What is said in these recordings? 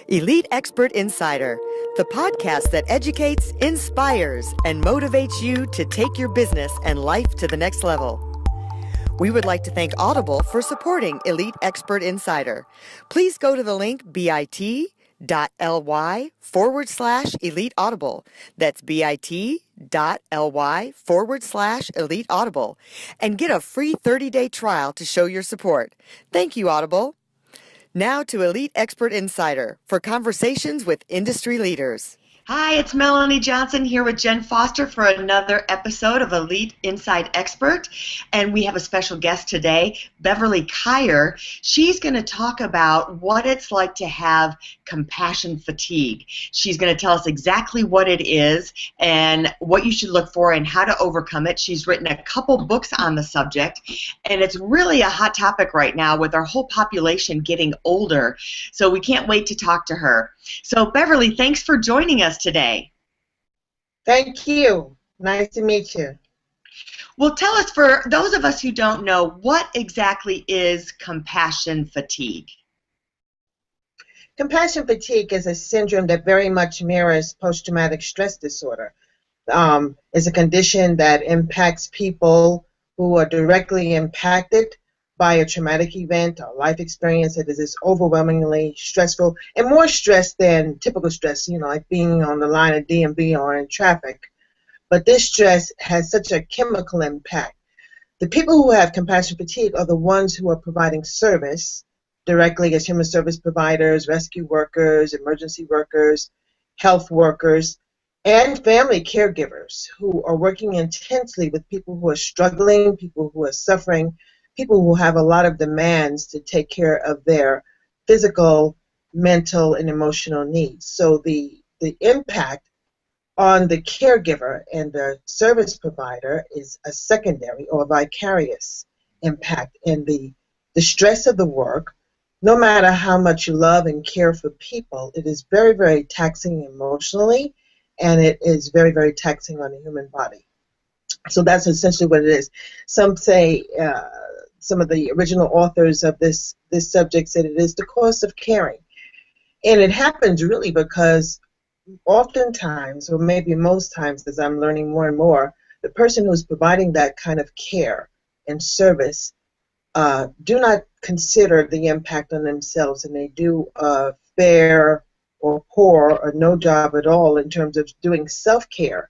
Elite Expert Insider, the podcast that educates, inspires, and motivates you to take your business and life to the next level. We would like to thank Audible for supporting Elite Expert Insider. Please go to the link bit.ly/Elite Audible. That's bit.ly/Elite Audible and get a free 30-day trial to show your support. Thank you, Audible. Now to Elite Expert Insider for conversations with industry leaders. Hi, it's Melanie Johnson here with Jenn Foster for another episode of Elite Inside Expert. And we have a special guest today, Beverly Kyer. She's going to talk about what it's like to have compassion fatigue. She's going to tell us exactly what it is and what you should look for and how to overcome it. She's written a couple books on the subject, and it's really a hot topic right now with our whole population getting older. So we can't wait to talk to her. So Beverly, thanks for joining us today. Thank you. Nice to meet you. Well, tell us, for those of us who don't know, what exactly is compassion fatigue? Compassion fatigue is a syndrome that very much mirrors post-traumatic stress disorder. It's a condition that impacts people who are directly impacted by a traumatic event or life experience that is overwhelmingly stressful, and more stress than typical stress, like being on the line of DMV or in traffic. But this stress has such a chemical impact. The people who have compassion fatigue are the ones who are providing service directly as human service providers, rescue workers, emergency workers, health workers, and family caregivers who are working intensely with people who are struggling, people who are suffering, people who have a lot of demands to take care of their physical, mental, and emotional needs. So the impact on the caregiver and the service provider is a secondary or vicarious impact. And the stress of the work, no matter how much you love and care for people, it is very, very taxing emotionally, and it is very, very taxing on the human body. So that's essentially what it is. Some say, some of the original authors of this subject said it is the cost of caring. And it happens really because oftentimes, or maybe most times as I'm learning more and more, the person who's providing that kind of care and service do not consider the impact on themselves, and they do a fair or poor or no job at all in terms of doing self-care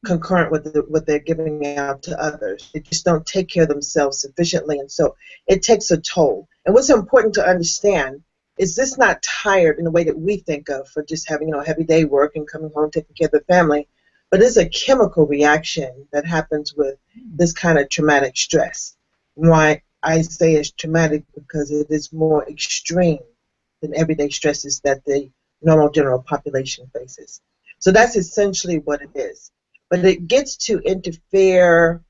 concurrent with what they're giving out to others. They just don't take care of themselves sufficiently, and so it takes a toll. And what's important to understand is this not tired in the way that we think of for just having heavy day work and coming home taking care of the family, but it's a chemical reaction that happens with this kind of traumatic stress. Why I say it's traumatic because it is more extreme than everyday stresses that the normal general population faces. So that's essentially what it is. But it gets to interfere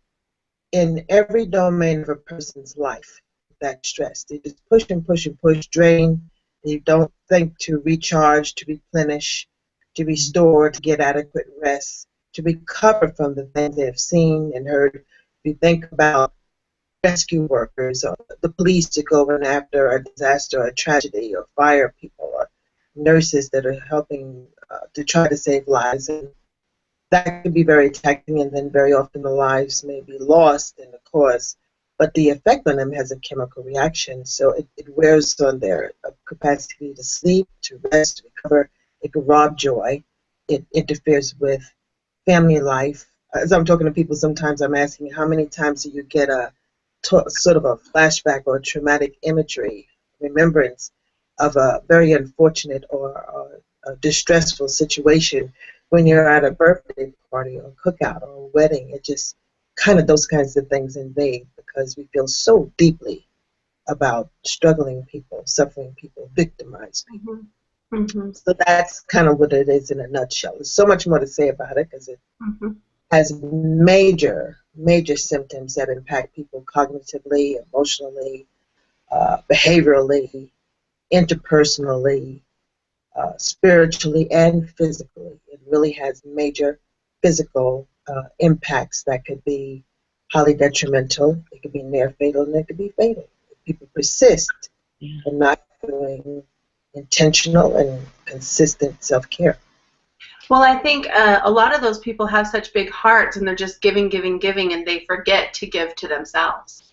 in every domain of a person's life, that stress. They just push and push and push, drain. You don't think to recharge, to replenish, to restore, to get adequate rest, to recover from the things they have seen and heard. If you think about rescue workers or the police to go in after a disaster or a tragedy, or fire people or nurses that are helping to try to save lives, and that can be very taxing, and then very often the lives may be lost in the cause, but the effect on them has a chemical reaction, so it wears on their capacity to sleep, to rest, to recover. It can rob joy. It interferes with family life. As I'm talking to people, sometimes I'm asking, how many times do you get sort of a flashback or traumatic imagery, remembrance of a very unfortunate or a distressful situation when you're at a birthday party or a cookout or a wedding? It just kind of, those kinds of things invade because we feel so deeply about struggling people, suffering people, victimized people. Mm-hmm. Mm-hmm. So that's kind of what it is in a nutshell. There's so much more to say about it because it has major symptoms that impact people cognitively, emotionally, behaviorally, interpersonally, spiritually, and physically. It really has major physical impacts that could be highly detrimental. It could be near fatal, and it could be fatal. If people persist in not doing intentional and consistent self-care. Well, I think a lot of those people have such big hearts, and they're just giving, giving, giving, and they forget to give to themselves.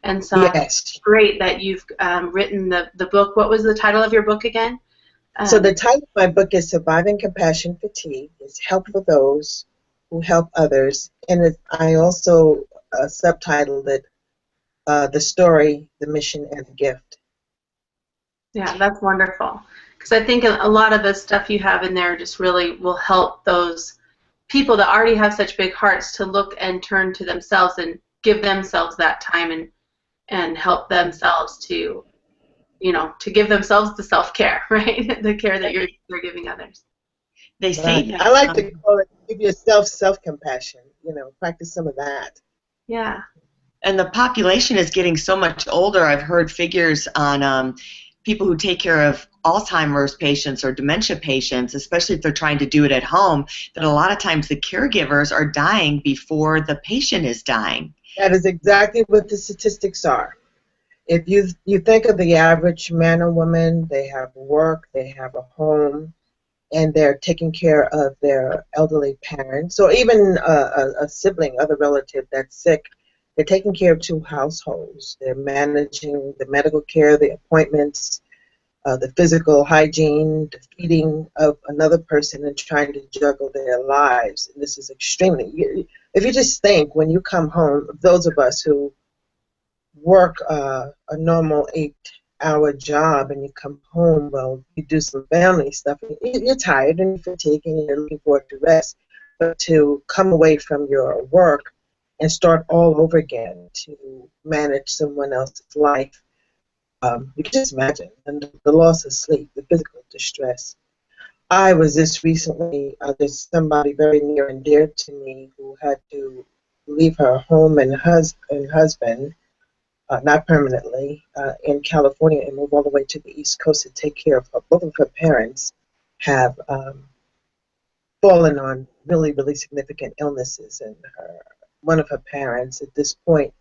And so it's great that you've written the book. What was the title of your book again? So the title of my book is Surviving Compassion Fatigue. It's help for those who help others. And I also subtitled it The Story, the Mission, and the Gift. Yeah, that's wonderful. Because I think a lot of the stuff you have in there just really will help those people that already have such big hearts to look and turn to themselves and give themselves that time and help themselves to, you know, to give themselves the self-care, right? The care that you're giving others. They say that, I like to call it give yourself self-compassion, you know, practice some of that. Yeah. And the population is getting so much older. I've heard figures on people who take care of Alzheimer's patients or dementia patients, especially if they're trying to do it at home, that a lot of times the caregivers are dying before the patient is dying. That is exactly what the statistics are. If you think of the average man or woman, they have work, they have a home, and they're taking care of their elderly parents, or even a sibling, other relative that's sick. They're taking care of two households. They're managing the medical care, the appointments, the physical hygiene, the feeding of another person, and trying to juggle their lives. And this is extremely, if you just think, when you come home, those of us who work a normal 8-hour job and you come home, well, you do some family stuff, and you're tired and you're fatigued and you're looking forward to rest. But to come away from your work and start all over again to manage someone else's life, you can just imagine. And the loss of sleep, the physical distress. I was just recently, there's somebody very near and dear to me who had to leave her home and husband, not permanently, in California and move all the way to the East Coast to take care of her. Both of her parents have fallen on really, really significant illnesses, and one of her parents at this point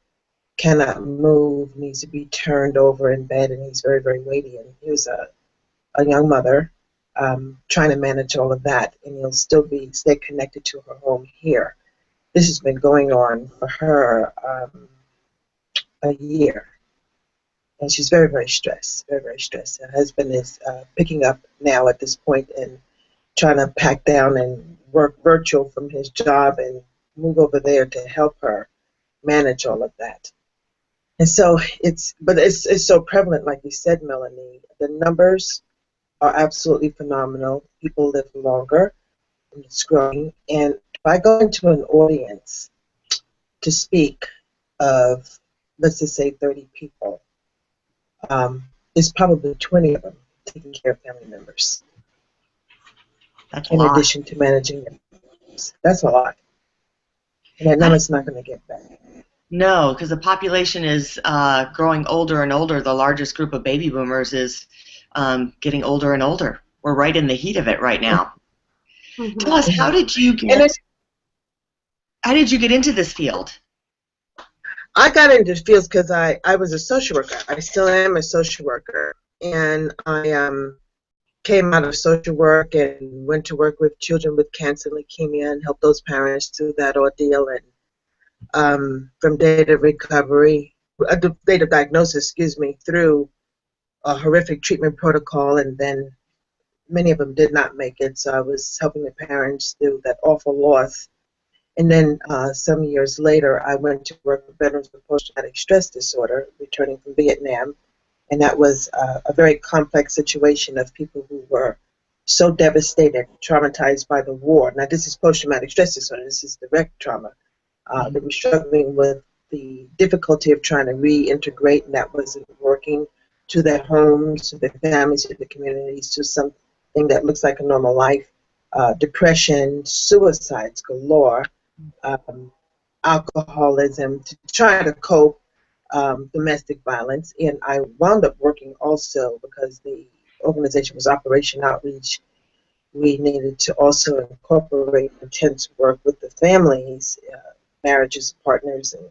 cannot move, needs to be turned over in bed, and he's very, very weighty. And he was a young mother trying to manage all of that, and he'll still stay connected to her home here. This has been going on for her a year, and she's very, very stressed, very, very stressed. Her husband is picking up now at this point and trying to pack down and work virtual from his job and move over there to help her manage all of that. And so it's so prevalent, like you said, Melanie. The numbers are absolutely phenomenal. People live longer, and it's growing. And if I go into an audience to speak of, let's just say, 30 people, there's probably 20 of them taking care of family members. That's a lot. In addition to managing them. That's a lot. And that number's not going to get back. No, because the population is growing older and older. The largest group of baby boomers is getting older and older. We're right in the heat of it right now. Mm-hmm. Tell us, how did you get into this field? I got into this field because I was a social worker. I still am a social worker. And I came out of social work and went to work with children with cancer, leukemia, and helped those parents through that ordeal. And from date of recovery, date of diagnosis, through a horrific treatment protocol, and then many of them did not make it, so I was helping the parents through that awful loss. And then some years later, I went to work with veterans with post-traumatic stress disorder, returning from Vietnam, and that was a very complex situation of people who were so devastated, traumatized by the war. Now, this is post-traumatic stress disorder. This is direct trauma. They were struggling with the difficulty of trying to reintegrate, and that wasn't working, to their homes, to their families, to the communities, to something that looks like a normal life. Depression, suicides galore, alcoholism, to try to cope, domestic violence. And I wound up working also, because the organization was Operation Outreach. We needed to also incorporate intense work with the families, marriages, partners, and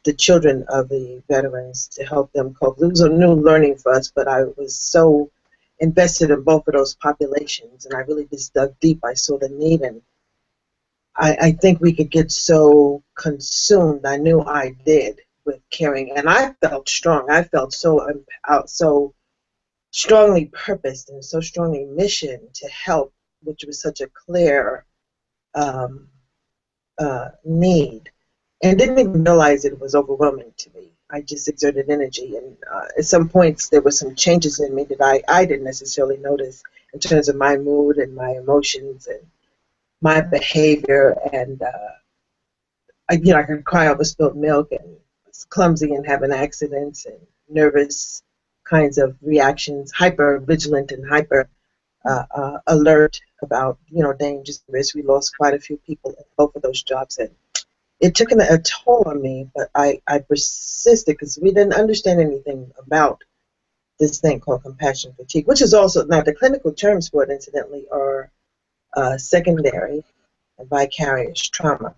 the children of the veterans to help them cope. It was a new learning for us, but I was so invested in both of those populations, and I really just dug deep. I saw the need, and I think we could get so consumed. I knew I did with caring, and I felt strong. I felt so strongly purposed and so strongly mission to help, which was such a clear um, need, and didn't even realize it was overwhelming to me. I just exerted energy, and at some points there were some changes in me that I didn't necessarily notice in terms of my mood and my emotions and my behavior, and I could cry over spilled milk and was clumsy and having accidents and nervous kinds of reactions, hyper vigilant and hyper alert about dangers and risks. We lost quite a few people in both of those jobs, and it took a toll on me. But I persisted because we didn't understand anything about this thing called compassion fatigue, which is also now the clinical terms for it, incidentally, are secondary and vicarious trauma.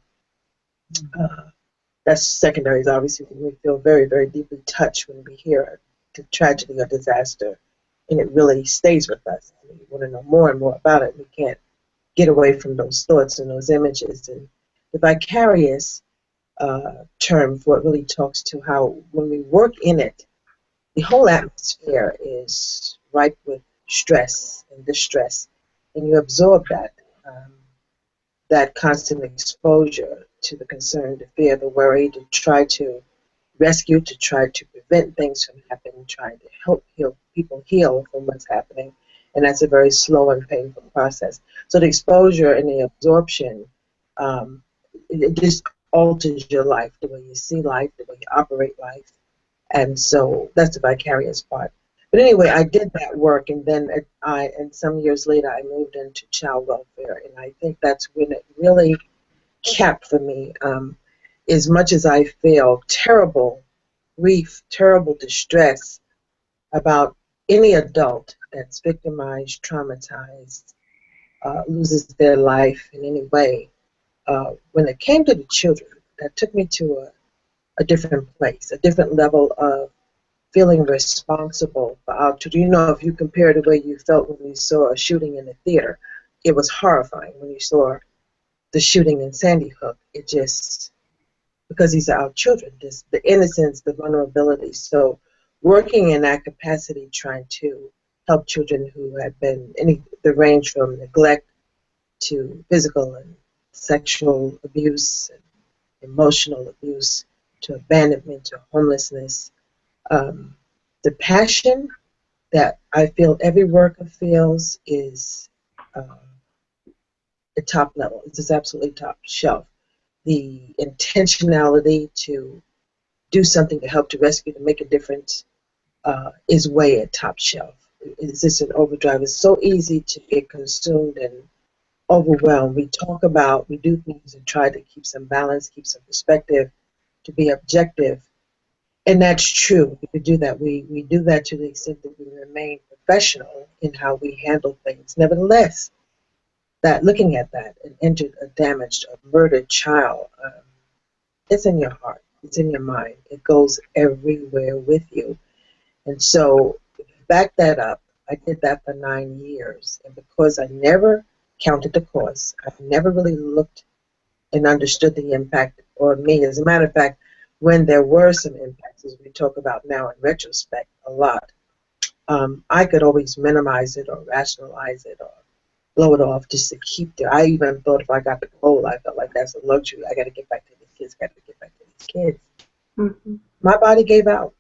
That's secondaries, obviously, when we feel very, very deeply touched when we hear a tragedy or disaster, and it really stays with us. And we want to know more and more about it. We can't get away from those thoughts and those images. And the vicarious term for it really talks to how when we work in it, the whole atmosphere is ripe with stress and distress, and you absorb that. That constant exposure to the concern, the fear, the worry, to try to rescue, to try to prevent things from happening, trying to help people heal from what's happening. And that's a very slow and painful process. So the exposure and the absorption, it just alters your life, the way you see life, the way you operate life. And so that's the vicarious part. But anyway, I did that work, and then and some years later, I moved into child welfare, and I think that's when it really capped for me. As much as I feel terrible grief, terrible distress about any adult that's victimized, traumatized, loses their life in any way, when it came to the children, that took me to a different place, a different level of feeling responsible for our children. If you compare the way you felt when you saw a shooting in the theater, it was horrifying. When you saw the shooting in Sandy Hook, it just, because these are our children, the innocence, the vulnerability. So working in that capacity, trying to help children who had been the range from neglect to physical and sexual abuse, and emotional abuse, to abandonment, to homelessness. The passion that I feel every worker feels is the top level. It's just absolutely top shelf. The intentionality to do something to help, to rescue, to make a difference is way at top shelf. It's just an overdrive. It's so easy to get consumed and overwhelmed. We do things and try to keep some balance, keep some perspective, to be objective. And that's true. We do that. We do that to the extent that we remain professional in how we handle things. Nevertheless, that looking at that, an injured, a damaged, a murdered child, it's in your heart. It's in your mind. It goes everywhere with you. And so, back that up, I did that for 9 years. And because I never counted the cost, I never really looked and understood the impact on me. As a matter of fact, when there were some impacts, as we talk about now in retrospect a lot, I could always minimize it or rationalize it or blow it off just to keep there. I even thought if I got the cold, I felt like that's a luxury. I got to get back to these kids, Mm-hmm. My body gave out.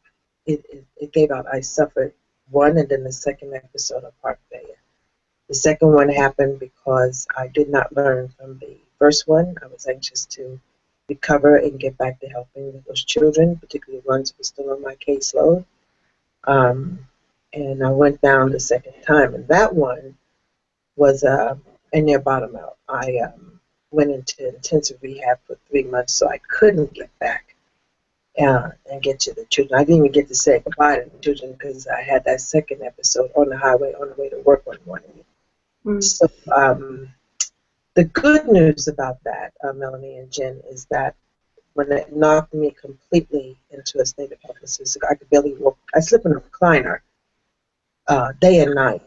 It gave out. I suffered one, and then the second episode of heart failure. The second one happened because I did not learn from the first one. I was anxious to recover and get back to helping with those children, particularly ones who were still on my caseload. And I went down the second time, and that one was a near bottom out. I went into intensive rehab for 3 months, so I couldn't get back and get to the children. I didn't even get to say goodbye to the children because I had that second episode on the highway on the way to work one morning. So the good news about that, Melanie and Jenn, is that when it knocked me completely into a state of helplessness, I could barely walk. I slept in a recliner day and night.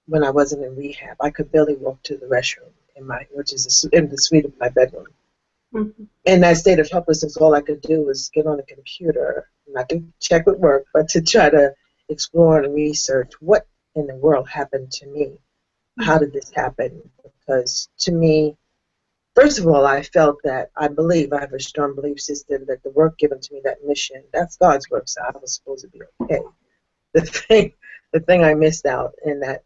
when I wasn't in rehab. I could barely walk to the restroom which is in the suite of my bedroom. Mm-hmm. In that state of helplessness, all I could do was get on a computer, not to check with work, but to try to explore and research what in the world happened to me. How did this happen? Because to me, first of all, I felt that I have a strong belief system that the work given to me, that mission, that's God's work, so I was supposed to be okay. The thing I missed out in that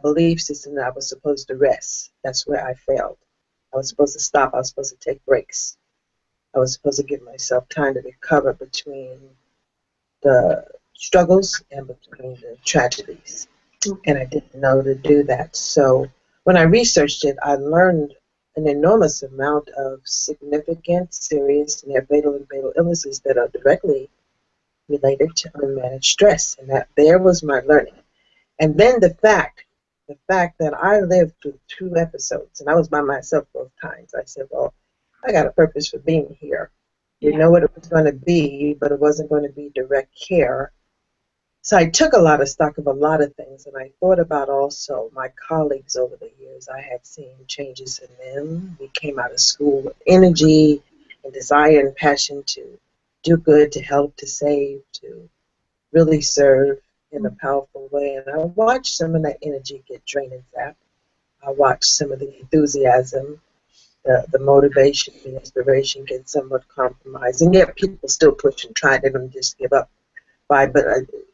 belief system, that I was supposed to rest. That's where I failed. I was supposed to stop. I was supposed to take breaks. I was supposed to give myself time to recover between the struggles and between the tragedies. And I didn't know to do that. So when I researched it, I learned an enormous amount of significant, serious, near-fatal and fatal illnesses that are directly related to unmanaged stress. And there was my learning. And then the fact that I lived through 2 episodes, and I was by myself both times. I said, well, I got a purpose for being here. Didn't know what it was going to be, but it wasn't going to be direct care. So I took a lot of stock of a lot of things, and I thought about also my colleagues over the years. I had seen changes in them. We came out of school with energy and desire and passion to do good, to help, to save, to really serve in a powerful way. And I watched some of that energy get drained and zapped. I watched some of the enthusiasm, the motivation, the inspiration get somewhat compromised. And yet people still push and try. They don't just give up. But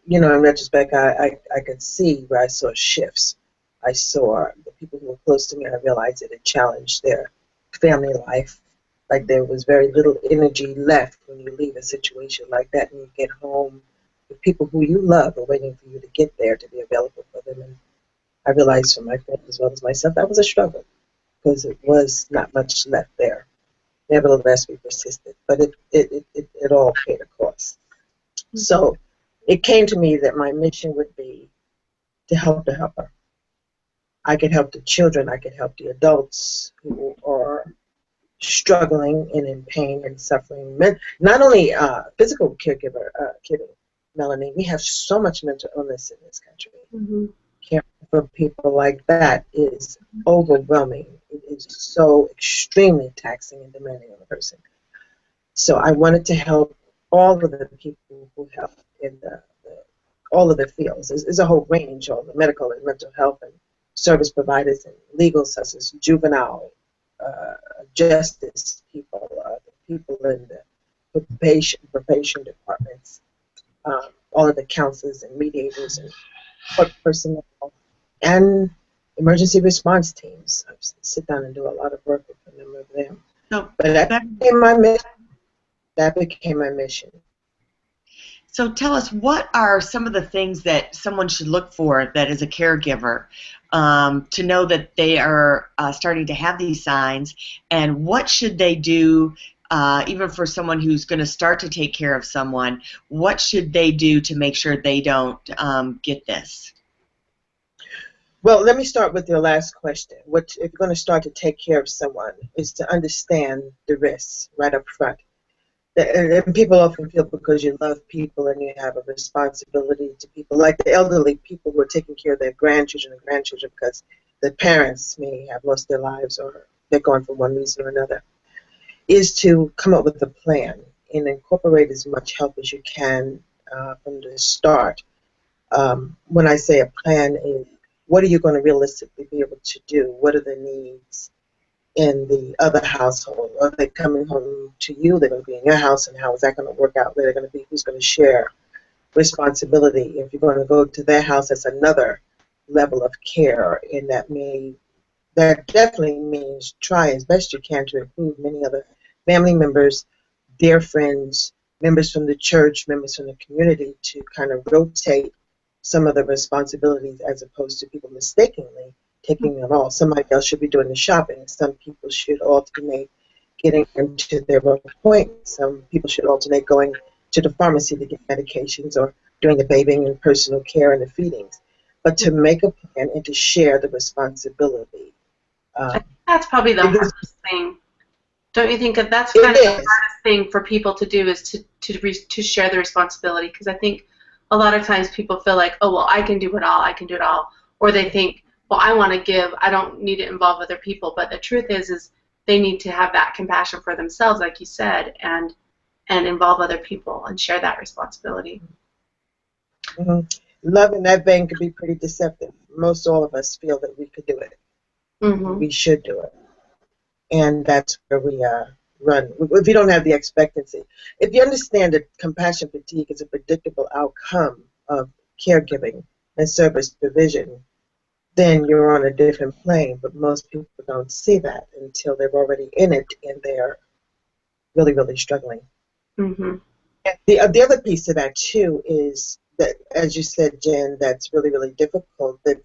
in retrospect, I could see where I saw shifts. I saw the people who were close to me. I realized it had challenged their family life. Like there was very little energy left when you leave a situation like that and you get home. The people who you love are waiting for you to get there to be available for them. And I realized for my friends as well as myself, that was a struggle because it was not much left there. Nevertheless, we persisted, but it all paid a cost. So it came to me that my mission would be to help the helper. I could help the children. I could help the adults who are struggling and in pain and suffering. Not only physical caregiving, Melanie, we have so much mental illness in this country. Mm-hmm. Caring for people like that is overwhelming. It is so extremely taxing and demanding on a person. So I wanted to help all of the people who help in all of the fields. There's a whole range, all the medical and mental health and service providers and legal, such as juvenile justice people, the people in the probation departments, all of the counselors and mediators and court personnel, and emergency response teams. I sit down and do a lot of work with a number of them. So, but that became my mission. So tell us, what are some of the things that someone should look for that is a caregiver to know that they are starting to have these signs, and what should they do, even for someone who's going to start to take care of someone, what should they do to make sure they don't get this? Well, let me start with your last question. If you're going to start to take care of someone, is to understand the risks right up front. And people often feel because you love people and you have a responsibility to people, like the elderly people who are taking care of their grandchildren because the parents may have lost their lives or they're gone for one reason or another, is to come up with a plan and incorporate as much help as you can from the start. When I say a plan, is what are you going to realistically be able to do? What are the needs in the other household? Are they coming home to you? They're going to be in your house, and how is that going to work out? Where they're going to be? Who's going to share responsibility? If you're going to go to their house, that's another level of care, and that definitely means try as best you can to include many other family members, dear friends, members from the church, members from the community, to kind of rotate some of the responsibilities as opposed to people mistakenly taking it all. Somebody else should be doing the shopping. Some people should alternate getting into their appointments. Some people should alternate going to the pharmacy to get medications or doing the bathing and personal care and the feedings. But to make a plan and to share the responsibility. I think that's probably the hardest thing. Don't you think that that's kind of the hardest thing for people to do, is to share the responsibility? Because I think a lot of times people feel like, oh, well, I can do it all, I can do it all. Or they think, well, I want to give, I don't need to involve other people. But the truth is they need to have that compassion for themselves, like you said, and involve other people and share that responsibility. Mm-hmm. Love in that vein could be pretty deceptive. Most all of us feel that we could do it. Mm-hmm. We should do it. And that's where we run. If you don't have the expectancy. If you understand that compassion fatigue is a predictable outcome of caregiving and service provision, then you're on a different plane. But most people don't see that until they're already in it and they're really, really struggling. Mm-hmm. The other piece to that, too, is that, as you said, Jen, that's really, really difficult. That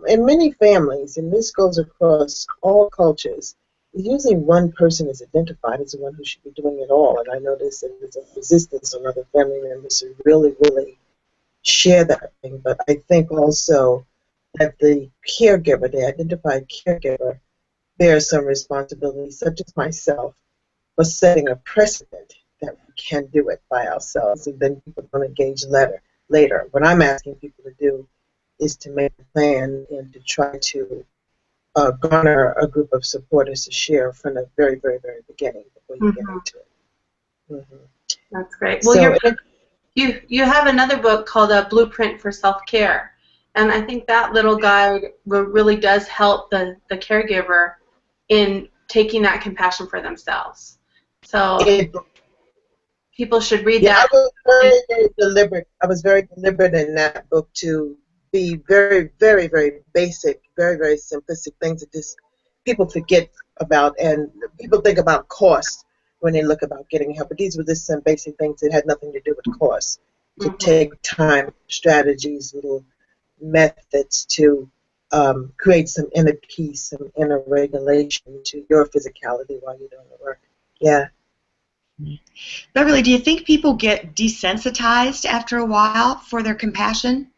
in many families, and this goes across all cultures, usually one person is identified as the one who should be doing it all. And I notice that there's a resistance on other family members who really, really share that thing. But I think also that the caregiver, the identified caregiver, bears some responsibility, such as myself, for setting a precedent that we can do it by ourselves, and then people don't engage later. What I'm asking people to do is to make a plan and to try to garner a group of supporters to share from the very, very, very beginning before you get into it. Mm-hmm. That's great. Well, So, you have another book called A Blueprint for Self-Care, and I think that little guide really does help the caregiver in taking that compassion for themselves. So people should read that. I was very, very deliberate. I was very deliberate in that book to be very, very, very basic, very, very simplistic things that just people forget about, and people think about cost when they look about getting help. But these were just some basic things that had nothing to do with cost. To take time, strategies, little methods to create some inner peace, some inner regulation to your physicality while you're doing the work. Yeah. Beverly, do you think people get desensitized after a while for their compassion?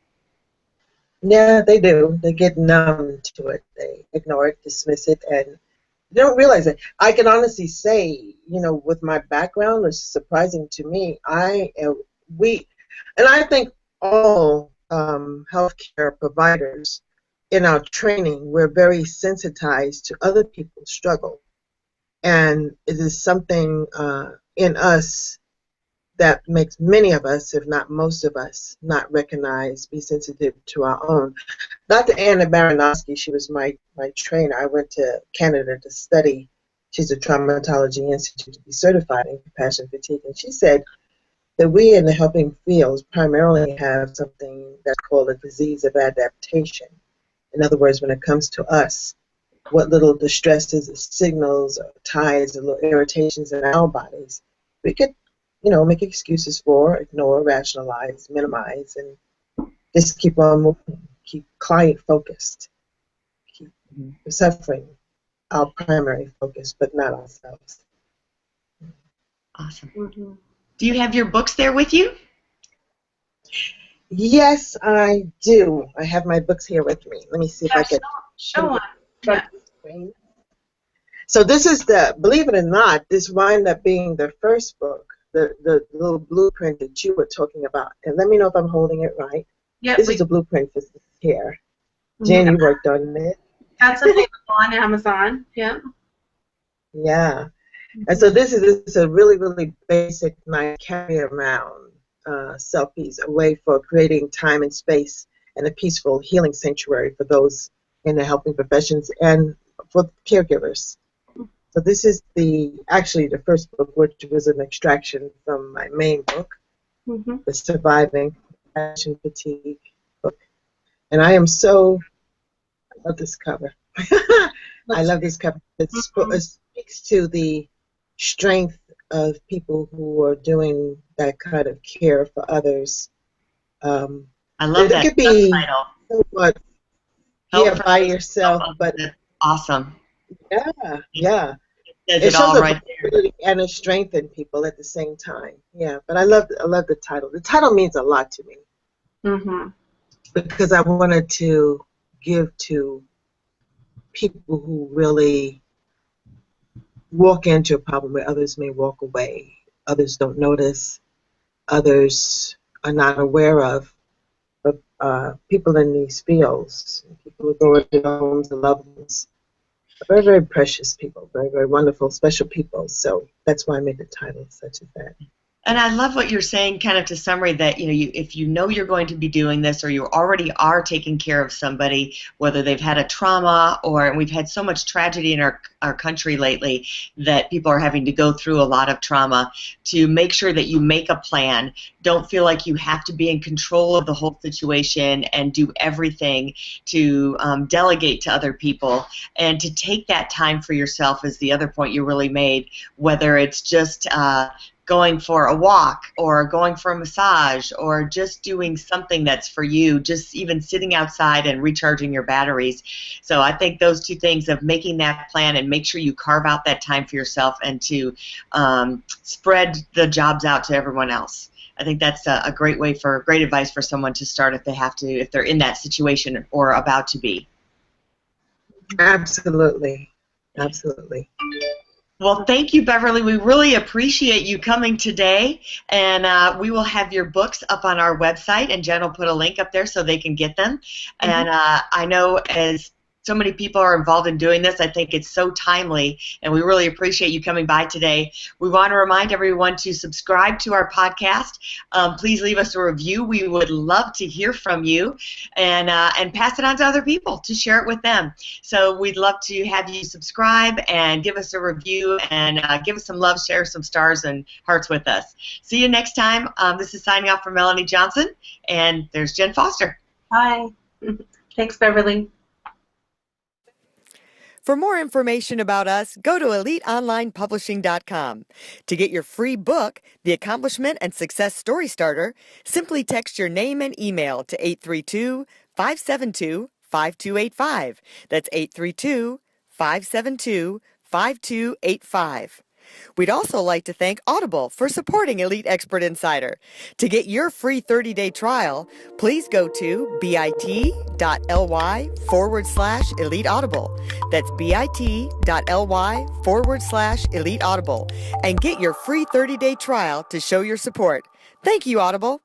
Yeah, they do. They get numb to it. They ignore it, dismiss it, and they don't realize it. I can honestly say, with my background, it's surprising to me. And I think all healthcare providers in our training, we're very sensitized to other people's struggle. And it is something in us that makes many of us, if not most of us, not recognize, be sensitive to our own. Dr. Anna Baranowski, she was my trainer. I went to Canada to study. She's a traumatology institute to be certified in compassion fatigue. And she said that we in the helping fields primarily have something that's called a disease of adaptation. In other words, when it comes to us, what little distresses, signals, or tides, or little irritations in our bodies, we could, make excuses for, ignore, rationalize, minimize, and just keep on moving, keep client focused, keep suffering our primary focus, but not ourselves. Awesome. Mm-hmm. Do you have your books there with you? Yes, I do. I have my books here with me. Let me see if I can show one. Yeah. So this is believe it or not, this wound up being the first book, the little blueprint that you were talking about. And let me know if I'm holding it right. Yep, this is a blueprint for here. Jen, you worked on it. That's available on Amazon. Yeah. Yeah. And so this is a really, really basic, nice carry around self-piece, a way for creating time and space and a peaceful healing sanctuary for those in the helping professions and for caregivers. So this is actually the first book, which was an extraction from my main book, The Surviving Compassion Fatigue book. And I love this cover. I love this cover. It speaks to the strength of people who are doing that kind of care for others. I love that It could be title. Somewhat, by yourself, but that's awesome. Yeah. It shows a right vulnerability and a strength in people at the same time. Yeah, but I love the title. The title means a lot to me because I wanted to give to people who really walk into a problem where others may walk away. Others don't notice. Others are not aware of. But people in these fields, people who go into their homes and loved ones, are very, very precious people, very, very wonderful, special people. So that's why I made the title such as that. And I love what you're saying, kind of to summary, that if you know you're going to be doing this, or you already are taking care of somebody, whether they've had a trauma, or we've had so much tragedy in our country lately that people are having to go through a lot of trauma, to make sure that you make a plan. Don't feel like you have to be in control of the whole situation and do everything, to delegate to other people, and to take that time for yourself is the other point you really made, whether it's just going for a walk, or going for a massage, or just doing something that's for you, just even sitting outside and recharging your batteries. So I think those two things of making that plan and make sure you carve out that time for yourself, and to spread the jobs out to everyone else. I think that's a great advice for someone to start if they're in that situation or about to be. Absolutely. Absolutely. Well, thank you, Beverly. We really appreciate you coming today, and we will have your books up on our website, and Jenn will put a link up there so they can get them. Mm-hmm. And I know, as so many people are involved in doing this, I think it's so timely, and we really appreciate you coming by today. We want to remind everyone to subscribe to our podcast. Please leave us a review. We would love to hear from you, and pass it on to other people to share it with them. So we'd love to have you subscribe and give us a review, and give us some love, share some stars and hearts with us. See you next time. This is signing off for Melanie Johnson, and there's Jenn Foster. Hi. Thanks, Beverly. For more information about us, go to EliteOnlinePublishing.com. To get your free book, The Accomplishment and Success Story Starter, simply text your name and email to 832-572-5285. That's 832-572-5285. We'd also like to thank Audible for supporting Elite Expert Insider. To get your free 30-day trial, please go to bit.ly/Elite Audible. That's bit.ly/Elite Audible. And get your free 30-day trial to show your support. Thank you, Audible.